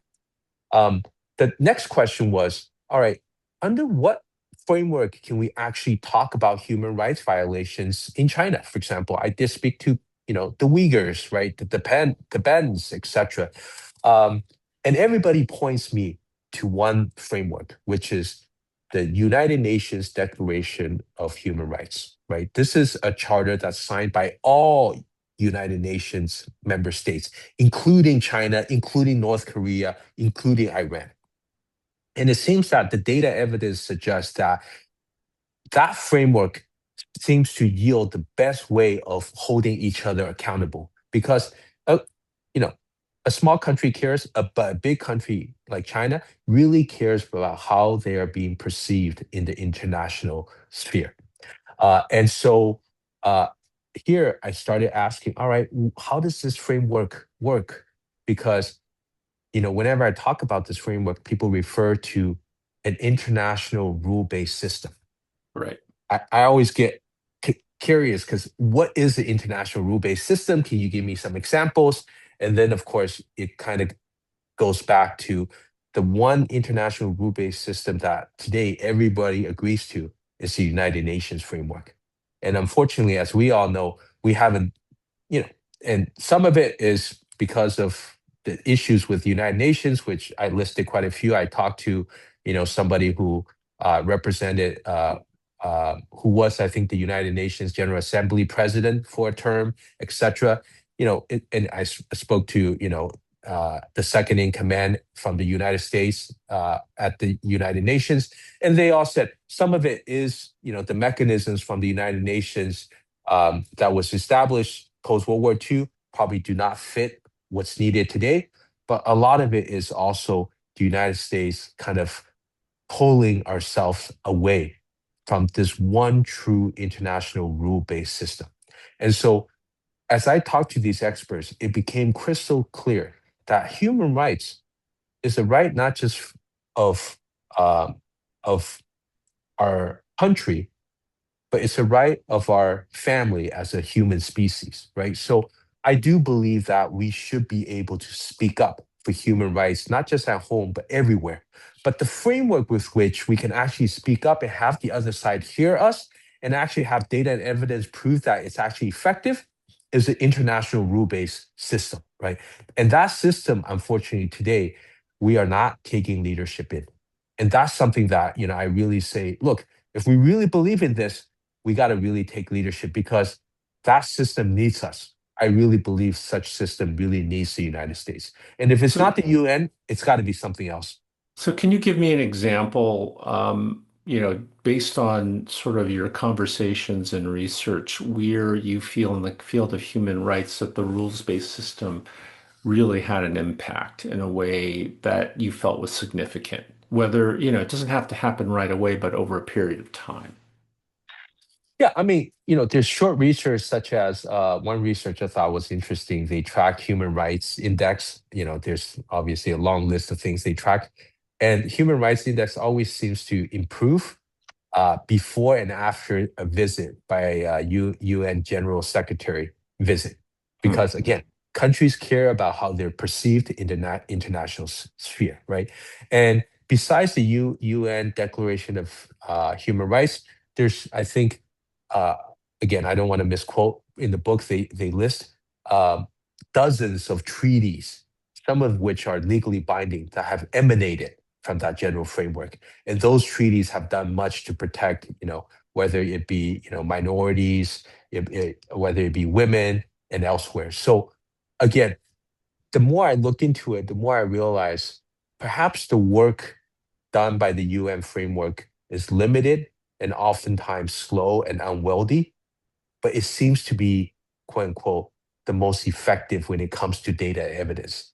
Um, the next question was, all right, under what framework can we actually talk about human rights violations in China? For example, I did speak to, the Uyghurs, right, the Tibetans, etc. Um, and everybody points me to one framework, which is the United Nations Declaration of Human Rights, right? This is a charter that's signed by all United Nations member states, including China, including North Korea, including Iran. And it seems that the data evidence suggests that that framework seems to yield the best way of holding each other accountable because, uh, you know, a small country cares, but a big country like China really cares about how they are being perceived in the international sphere. And so uh, here I started asking, all right, how does this framework work? Because, whenever I talk about this framework, people refer to an international rule-based system. Right. I always get curious because what is the international rule-based system? Can you give me some examples? And then, of course, it kind of goes back to the one international rule-based system that today everybody agrees to is the United Nations framework. And unfortunately, as we all know, we haven't, you know, and some of it is because of the issues with the United Nations, which I listed quite a few. I talked to, somebody who represented, who was, I think, the United Nations General Assembly president for a term, etc. And I spoke to, the second in command from the United States at the United Nations, and they all said some of it is, the mechanisms from the United Nations that was established post World War II probably do not fit what's needed today, but a lot of it is also the United States kind of pulling ourselves away from this one true international rule-based system. And so as I talked to these experts, it became crystal clear that human rights is a right not just of um, of our country, but it's a right of our family as a human species, right? So I do believe that we should be able to speak up for human rights, not just at home, but everywhere. But the framework with which we can actually speak up and have the other side hear us and actually have data and evidence prove that it's actually effective is an international rule-based system, right? And that system, unfortunately, today, we are not taking leadership in. And that's something that, I really say, look, if we really believe in this, we got to really take leadership because that system needs us. I really believe such system really needs the United States. And if it's So, not the UN, it's got to be something else. so can you give me an example, based on sort of your conversations and research, where you feel in the field of human rights that the rules-based system really had an impact in a way that you felt was significant? Whether, it doesn't have to happen right away, but over a period of time. Yeah, I mean, there's short research such as one research I thought was interesting. They track human rights index. There's obviously a long list of things they track, and human rights index always seems to improve before and after a visit by UN General Secretary visit, Hmm. because again, countries care about how they're perceived in the international sphere, right? And besides the UN Declaration of Human Rights, there's, I think, uh, again, I don't want to misquote. In the book, they list um, dozens of treaties, some of which are legally binding, that have emanated from that general framework. And those treaties have done much to protect, whether it be, minorities, whether it be women and elsewhere. So again, the more I look into it, the more I realize perhaps the work done by the UN framework is limited and oftentimes slow and unwieldy, but it seems to be, quote unquote, the most effective when it comes to data evidence.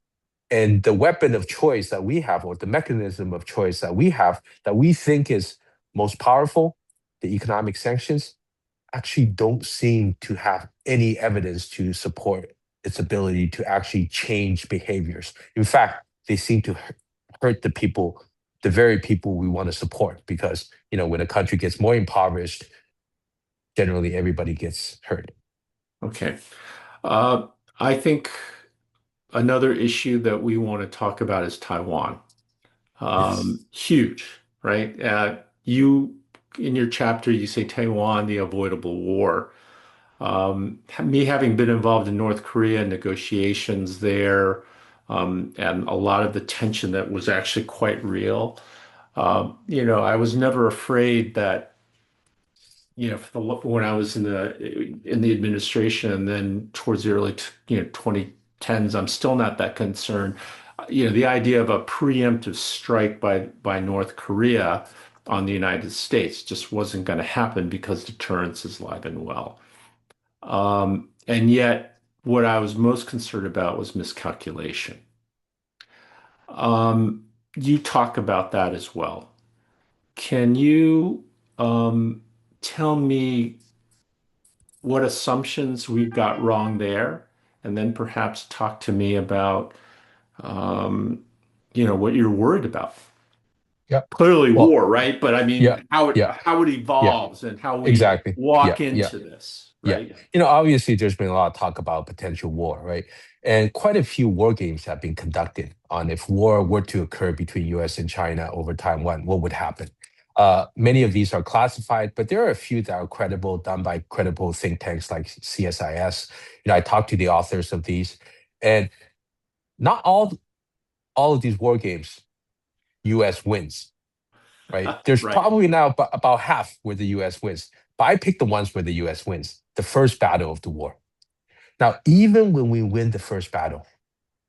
And the weapon of choice that we have, or the mechanism of choice that we have, that we think is most powerful, the economic sanctions, actually don't seem to have any evidence to support its ability to actually change behaviors. In fact, they seem to hurt the people, the very people we want to support, because when a country gets more impoverished, generally everybody gets hurt. Okay. Uh, I think another issue that we want to talk about is Taiwan. Yes. Huge, right? In your chapter, you say Taiwan, the avoidable war. Me having been involved in North Korea negotiations there, and a lot of the tension that was actually quite real. I was never afraid that, when I was in the administration and then towards the early, 2010s, I'm still not that concerned. The idea of a preemptive strike by North Korea on the United States just wasn't going to happen because deterrence is alive and well. And yet, what I was most concerned about was miscalculation. You talk about that as well. Can you um, tell me what assumptions we got wrong there, and then perhaps talk to me about, um, what you're worried about? Yep. Clearly Well, war, right? But I yeah, mean, how it yeah, how it yeah, evolves and how we exactly. Yeah, walk yeah. into this, Yeah. right? Obviously, there's been a lot of talk about potential war, right? And quite a few war games have been conducted on if war were to occur between US and China over Taiwan, what would happen? Many of these are classified, but there are a few that are credible, done by credible think tanks like CSIS. I talked to the authors of these, and not all of these war games, US wins, right? There's Right. probably now about half where the US wins, but I picked the ones where the US wins, the first battle of the war. Now, even when we win the first battle,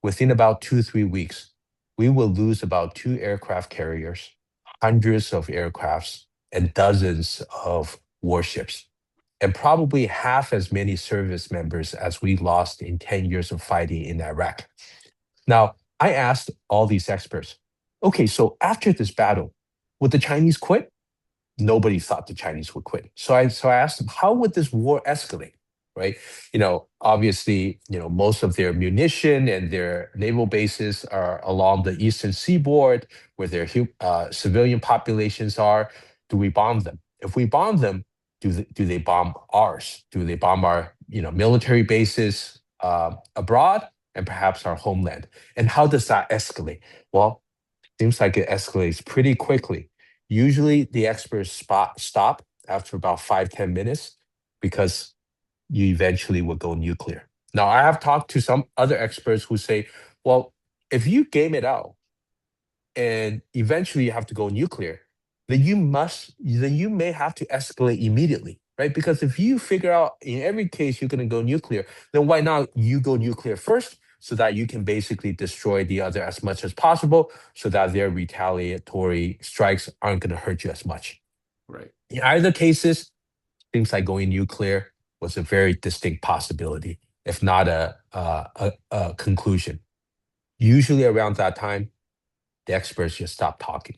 within about 2, 3 weeks, we will lose about two aircraft carriers, hundreds of aircrafts, and dozens of warships, and probably half as many service members as we lost in 10 years of fighting in Iraq. Now, I asked all these experts, okay, so after this battle, would the Chinese quit? Nobody thought the Chinese would quit. So I asked them, how would this war escalate? Right? Obviously, most of their munition and their naval bases are along the eastern seaboard where their civilian populations are. Do we bomb them? If we bomb them, do they bomb ours? Do they bomb our military bases abroad and perhaps our homeland? And how does that escalate? Well, seems like it escalates pretty quickly. Usually the experts stop after about 5, 10 minutes because you eventually will go nuclear. Now, I have talked to some other experts who say, well, if you game it out and eventually you have to go nuclear, then you may have to escalate immediately. right? Because if you figure out in every case you're going to go nuclear, then why not you go nuclear first so that you can basically destroy the other as much as possible so that their retaliatory strikes aren't going to hurt you as much. Right. In either cases, things like going nuclear was a very distinct possibility, if not a conclusion. Usually around that time, the experts just stop talking,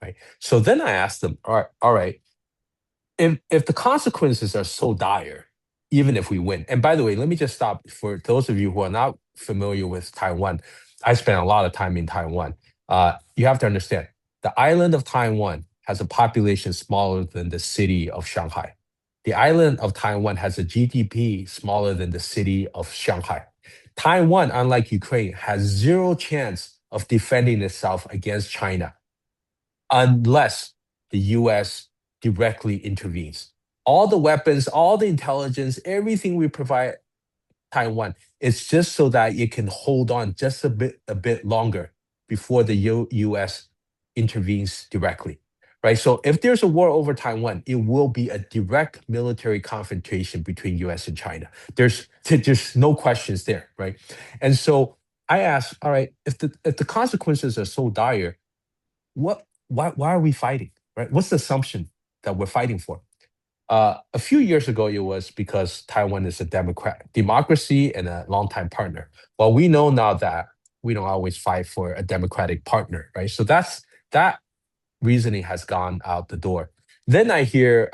right? So then I asked them, all right, if the consequences are so dire, even if we win, and by the way, let me just stop for those of you who are not familiar with Taiwan. I spent a lot of time in Taiwan. You have to understand the island of Taiwan has a population smaller than the city of Shanghai. The island of Taiwan has a GDP smaller than the city of Shanghai. Taiwan, unlike Ukraine, has zero chance of defending itself against China unless the US directly intervenes. All the weapons, all the intelligence, everything we provide Taiwan is just so that it can hold on just a bit longer before the US intervenes directly. Right. So if there's a war over Taiwan, it will be a direct military confrontation between US and China. There's no questions there, right? And so I asked, all right, if the consequences are so dire, why are we fighting? Right? What's the assumption that we're fighting for? A few years ago, it was because Taiwan is a democracy and a longtime partner. Well, we know now that we don't always fight for a democratic partner, right? So that reasoning has gone out the door. Then I hear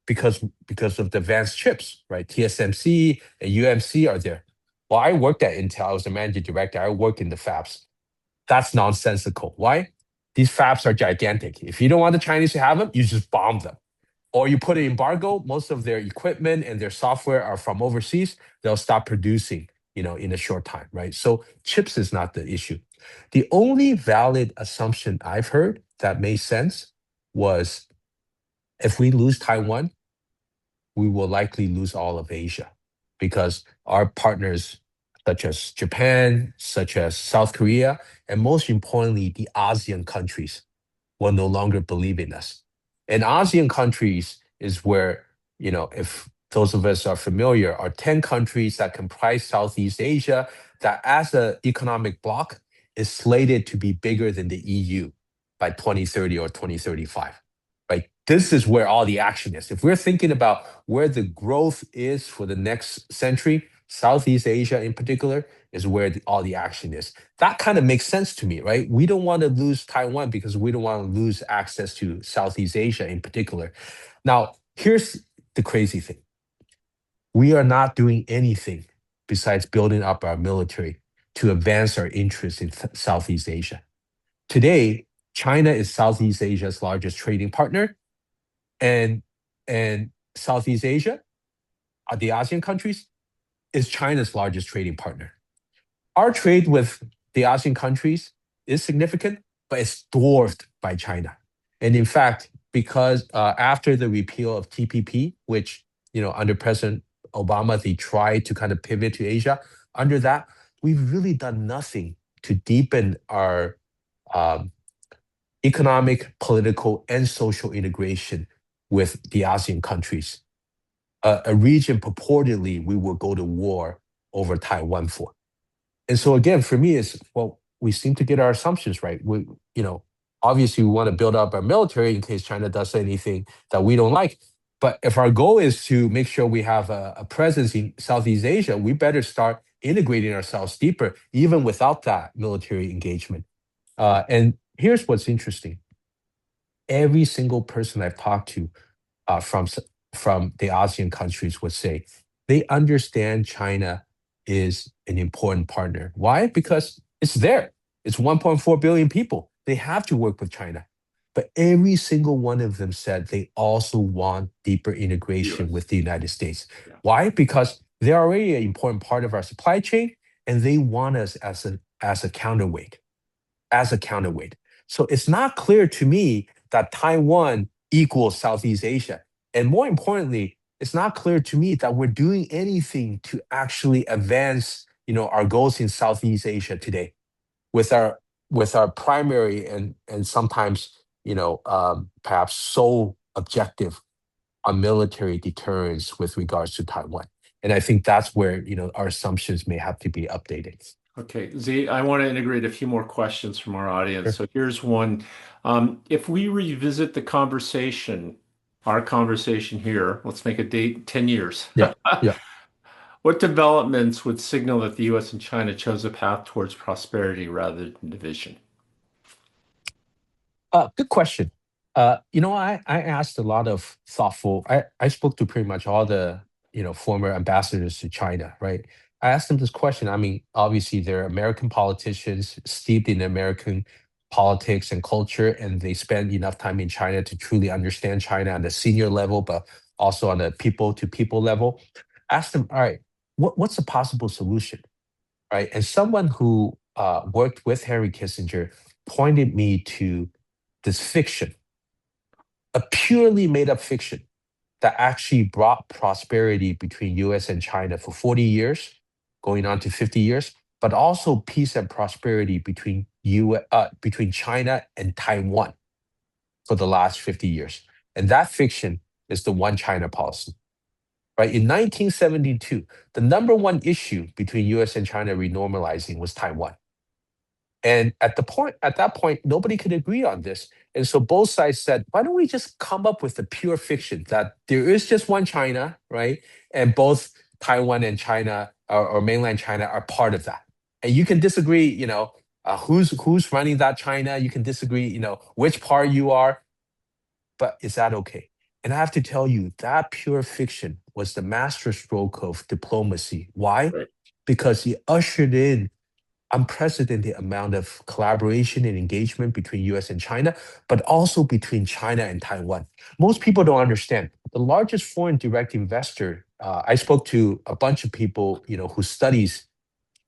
because of the advanced chips, right? TSMC and UMC are there. Well, I worked at Intel. I was the managing director. I worked in the fabs. That's nonsensical. Why? These fabs are gigantic. If you don't want the Chinese to have them, you just bomb them. Or you put an embargo, most of their equipment and their software are from overseas, they'll stop producing, in a short time, right? So chips is not the issue. The only valid assumption I've heard that made sense was if we lose Taiwan, we will likely lose all of Asia because our partners, such as Japan, such as South Korea, and most importantly, the ASEAN countries, will no longer believe in us. And ASEAN countries is where, if those of us are familiar, are 10 countries that comprise Southeast Asia that as an economic bloc is slated to be bigger than the EU by 2030 or 2035. Right? This is where all the action is. If we're thinking about where the growth is for the next century, Southeast Asia in particular is where all the action is. That kind of makes sense to me, right? We don't want to lose Taiwan because we don't want to lose access to Southeast Asia in particular. Now, here's the crazy thing. We are not doing anything besides building up our military to advance our interests in Southeast Asia. Today, China is Southeast Asia's largest trading partner, and Southeast Asia, the ASEAN countries, is China's largest trading partner. Our trade with the ASEAN countries is significant, but it's dwarfed by China. And in fact, because after the repeal of TPP, which under President Obama they tried to kind of pivot to Asia, under that we've really done nothing to deepen our um, economic, political, and social integration with the ASEAN countries, a region purportedly we will go to war over Taiwan for. And so again, for me, it's well, we seem to get our assumptions right. Obviously we want to build up our military in case China does anything that we don't like. But if our goal is to make sure we have a presence in Southeast Asia, we better start integrating ourselves deeper, even without that military engagement. And here's what's interesting. Every single person I've talked to from the ASEAN countries would say they understand China is an important partner. Why? Because it's there. It's 1.4 billion people. They have to work with China. But every single one of them said they also want deeper integration US. with the United States. Yeah. Why? Because they're already an important part of our supply chain, and they want us as a counterweight, as a counterweight. So it's not clear to me that Taiwan equals Southeast Asia. And more importantly, it's not clear to me that we're doing anything to actually advance, our goals in Southeast Asia today with our primary and sometimes, perhaps sole objective on military deterrence with regards to Taiwan. And I think that's where our assumptions may have to be updated. Okay, Z, I want to integrate a few more questions from our audience. Sure. So here's one. If we revisit the conversation, our conversation here, let's make a date 10 years. Yeah, yeah. What developments would signal that the US and China chose a path towards prosperity rather than division? Good question. I asked a lot of thoughtful. I spoke to pretty much all the former ambassadors to China, right? I asked them this question. I mean, obviously they're American politicians steeped in American politics and culture, and they spend enough time in China to truly understand China on the senior level, but also on the people to people level. Ask them, all right, what's a possible solution, right? And someone who worked with Henry Kissinger pointed me to this fiction, a purely made up fiction that actually brought prosperity between US and China for 40 years, going on to 50 years, but also peace and prosperity between China and Taiwan for the last 50 years. And that fiction is the One China policy. Right? In 1972, the number one issue between US and China renormalizing was Taiwan. And at that point, nobody could agree on this. And so both sides said, why don't we just come up with a pure fiction that there is just one China, right? And both Taiwan and China or mainland China are part of that. And you can disagree, who's running that China. You can disagree, which part you are, but is that okay? And I have to tell you, that pure fiction was the masterstroke of diplomacy. Why? Right. Because it ushered in unprecedented amount of collaboration and engagement between US and China, but also between China and Taiwan. Most people don't understand. The largest foreign direct investor, I spoke to a bunch of people, who studies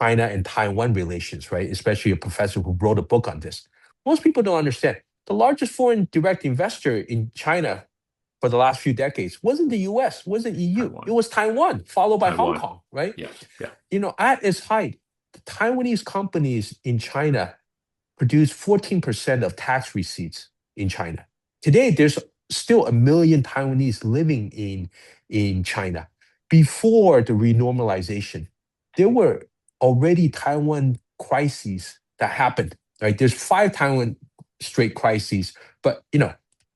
China and Taiwan relations, right? Especially a professor who wrote a book on this. Most people don't understand. The largest foreign direct investor in China for the last few decades wasn't the US, wasn't EU. It Taiwan. was Taiwan, followed by Hong Taiwan. Kong, right? Yeah, yeah. At its height, the Taiwanese companies in China produce 14% of tax receipts in China. Today, there's still 1 million Taiwanese living in China. Before the renormalization, there were already Taiwan crises that happened. Right? There's 5 Taiwan straight crises, but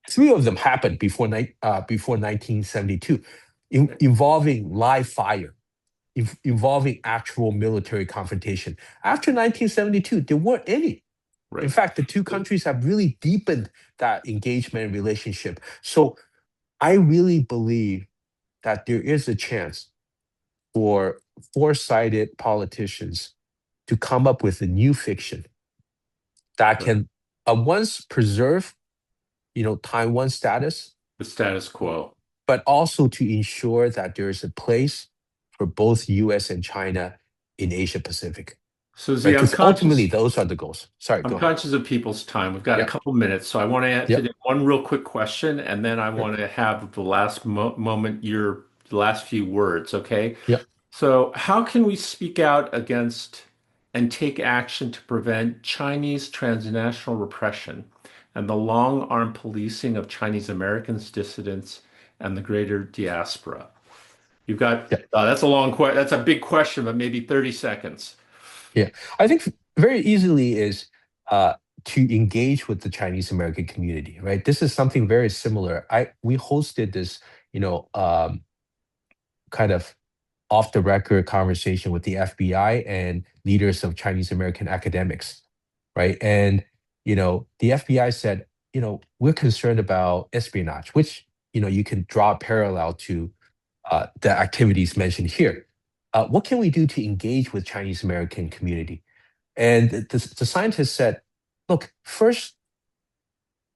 3 of them happened before 1972, involving live fire, involving actual military confrontation. After 1972, there weren't any. In Right. fact, the two countries have really deepened that engagement and relationship. So I really believe that there is a chance for foresighted politicians to come up with a new fiction that Right. can once preserve, Taiwan's status, The status quo. but also to ensure that there is a place for both US and China in Asia Pacific. So Z, Right? Because ultimately, those are the goals. Sorry, I'm go ahead. conscious of people's time. We've got a Yep, couple minutes, so I want to answer yep, one real quick question, and then I sure, want to have the last moment, your last few words, okay? yep, So, how can we speak out against and take action to prevent Chinese transnational repression and the long-arm policing of Chinese Americans, dissidents, and the greater diaspora? You've got, yep, that's a long question. That's a big question, but maybe 30 seconds. yeah. I think very easily is uh, to engage with the Chinese American community, right? This is something very similar. We hosted this, kind of off the record conversation with the FBI and leaders of Chinese American academics, right? And the FBI said, we're concerned about espionage, which you can draw a parallel to the activities mentioned here. What can we do to engage with Chinese American community? And the scientists said, look, first,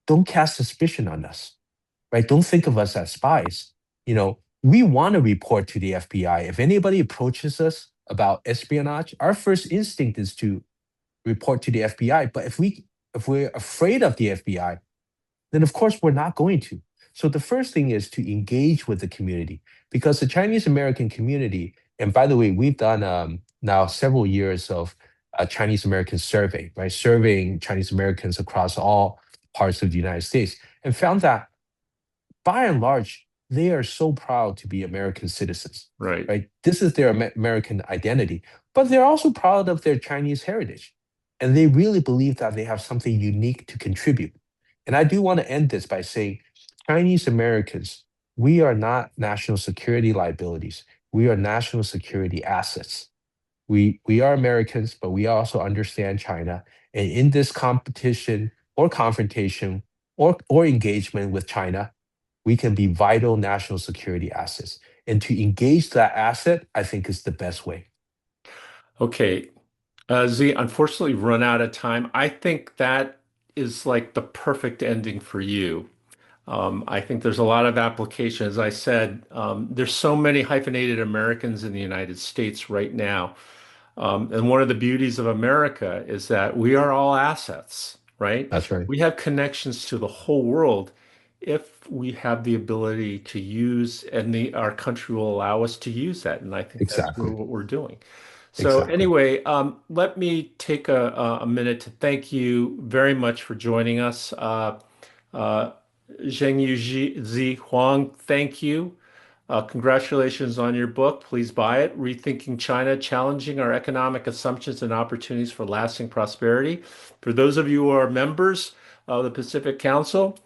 don't cast suspicion on us, right? Don't think of us as spies. We want to report to the FBI. If anybody approaches us about espionage, our first instinct is to report to the FBI. But if we're afraid of the FBI, then of course we're not going to. So the first thing is to engage with the community, because the Chinese American community, and by the way, we've done now several years of a Chinese American survey, right? Surveying Chinese Americans across all parts of the United States, and found that by and large, they are so proud to be American citizens, Right. right? This is their American identity, but they're also proud of their Chinese heritage. And they really believe that they have something unique to contribute. And I do want to end this by saying Chinese Americans, we are not national security liabilities. We are national security assets. We are Americans, but we also understand China. And in this competition or confrontation or engagement with China, we can be vital national security assets. And to engage that asset, I think is the best way. Okay. Z, unfortunately, run out of time. I think that is like the perfect ending for you. I think there's a lot of application. As I said, there's so many hyphenated Americans in the United States right now. And one of the beauties of America is that we are all assets, right? That's right. We have connections to the whole world if we have the ability to use, and our country will allow us to use that. And I think that's Exactly. what we're doing. So Exactly. anyway, let me take a minute to thank you very much for joining us. Uh, Zhengyu Zi Huang, thank you. Congratulations on your book. Please buy it. Rethinking China, Challenging Our Economic Assumptions and Opportunities for Lasting Prosperity. For those of you who are members of the Pacific Council,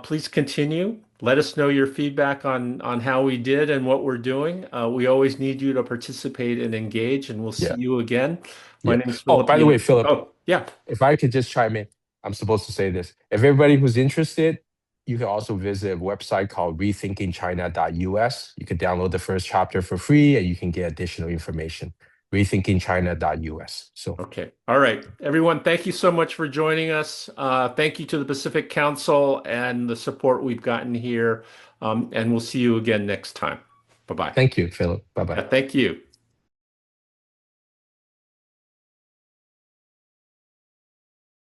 please continue. Let us know your feedback on how we did and what we're doing. We always need you to participate and engage, and we'll see Yeah. you again. My Yeah. name is Oh, Philip by the way, Young. Philip, Oh, yeah. if I could just chime in, I'm supposed to say this. If everybody who's interested, you can also visit a website called rethinkingchina.us. You can download the first chapter for free and you can get additional information. Rethinkingchina.us. So Okay. All right. Everyone, thank you so much for joining us. Thank you to the Pacific Council and the support we've gotten here. And we'll see you again next time. Bye-bye. thank you, Philip. Bye bye. Yeah, thank you.